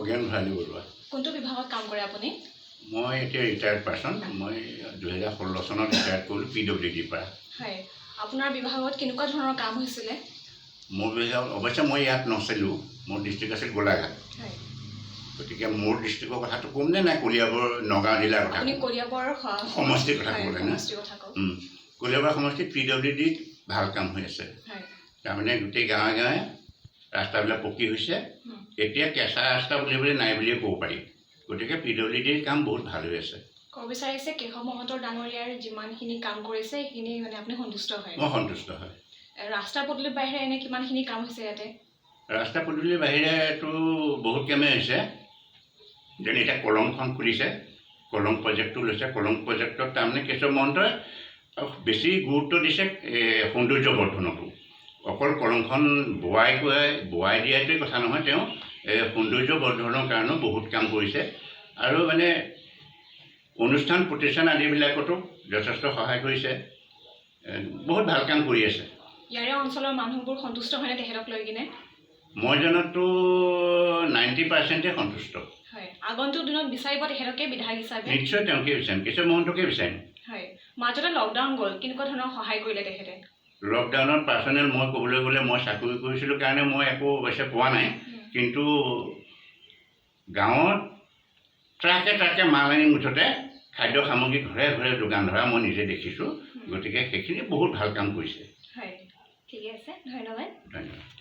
খগেন ভৰালী বৰুৱা। কোনটো বিভাগত কাম কৰে আপুনি? মই এতিয়া ৰিটায়াৰ্ড পাৰ্চন। মই 2016 চনত ৰিটায়াৰ্ড কৰিলোঁ PWDৰ পৰা। হয়, আপোনাৰ বিভাগত কেনেকুৱা ধৰণৰ কাম হৈছিলে? মোৰ বিভাগত অৱশ্যে মই ইয়াত নাছিলোঁ, মোৰ ডিষ্ট্ৰিক্ট আছিল গোলাঘাট। হয়, গতিকে মোৰ ডিষ্ট্ৰিক্টৰ কথাটো ক'ম নে নাই কলিয়াবৰ নগাঁও জিলাৰ কথা? আপুনি কলিয়াবৰ সমষ্টিৰ কথা ক'বলৈ না? সমষ্টিৰ কথা কওক। কলিয়াবৰ সমষ্টিত PWD ভাল কাম হৈ আছে। তাৰমানে গোটেই গাঁৱে গাঁৱে ৰাস্তাবিলাক পকী হৈছে। এতিয়া কেঁচা ৰাস্তা বুলিবলৈ নাই বুলিয়ে ক'ব পাৰি। গতিকে PWDৰ কাম বহুত ভাল হৈ আছে। ক'ব বিচাৰিছে কেশৱ মহন্তৰ ডাঙৰীয়াৰ যিমানখিনি কাম কৰিছে সেইখিনি মানে আপুনি সন্তুষ্ট হয়? মই সন্তুষ্ট হয়। ৰাস্তা পদূলিৰ বাহিৰে এনে কিমানখিনি কাম হৈছে ইয়াতে? ৰাস্তা পদূলিৰ বাহিৰেতো বহুত কামেই হৈছে। যেনে এতিয়া কলংখন খুলিছে, কলং প্ৰজেক্টটো লৈছে। কলং প্ৰজেক্টত তাৰমানে কেশৱ মহন্তই বেছি গুৰুত্ব দিছে সৌন্দৰ্য বৰ্ধনতো। অকল কলংখন বোৱাই দিয়াটোৱেই কথা নহয়, তেওঁ সৌন্দৰ্য বৰ্ধনৰ কাৰণেও বহুত কাম কৰিছে। আৰু মানে অনুষ্ঠান প্ৰতিষ্ঠান আদিবিলাকতো যথেষ্ট সহায় কৰিছে। বহুত ভাল কাম কৰি আছে। ইয়াৰে অঞ্চলৰ মানুহবোৰ সন্তুষ্ট হয়নে তেখেতক লৈ কিনে? মই জনাততো 90% সন্তুষ্ট। হয়, আগন্তুক দিনত বিচাৰিব তেখেতকে বিধায়ক হিচাপে? নিশ্চয় তেওঁকে বিচাৰিম, কেশৱ মহন্তকে বিচাৰিম। হয়, মাজতে লকডাউন গ'ল, কেনেকুৱা ধৰণৰ সহায় কৰিলে তেখেতে? লকডাউনত পাৰ্চনেল মই ক'বলৈ গ'লে মই চাকৰি কৰিছিলোঁ কাৰণে মই একো অৱশ্যে পোৱা নাই। কিন্তু গাঁৱত ট্ৰাকে ট্ৰাকে মাল আনি মুঠতে খাদ্য সামগ্ৰী ঘৰে ঘৰে যোগান ধৰা মই নিজে দেখিছোঁ। গতিকে সেইখিনি বহুত ভাল কাম কৰিছে। হয়, ঠিকে আছে, ধন্যবাদ। ধন্যবাদ।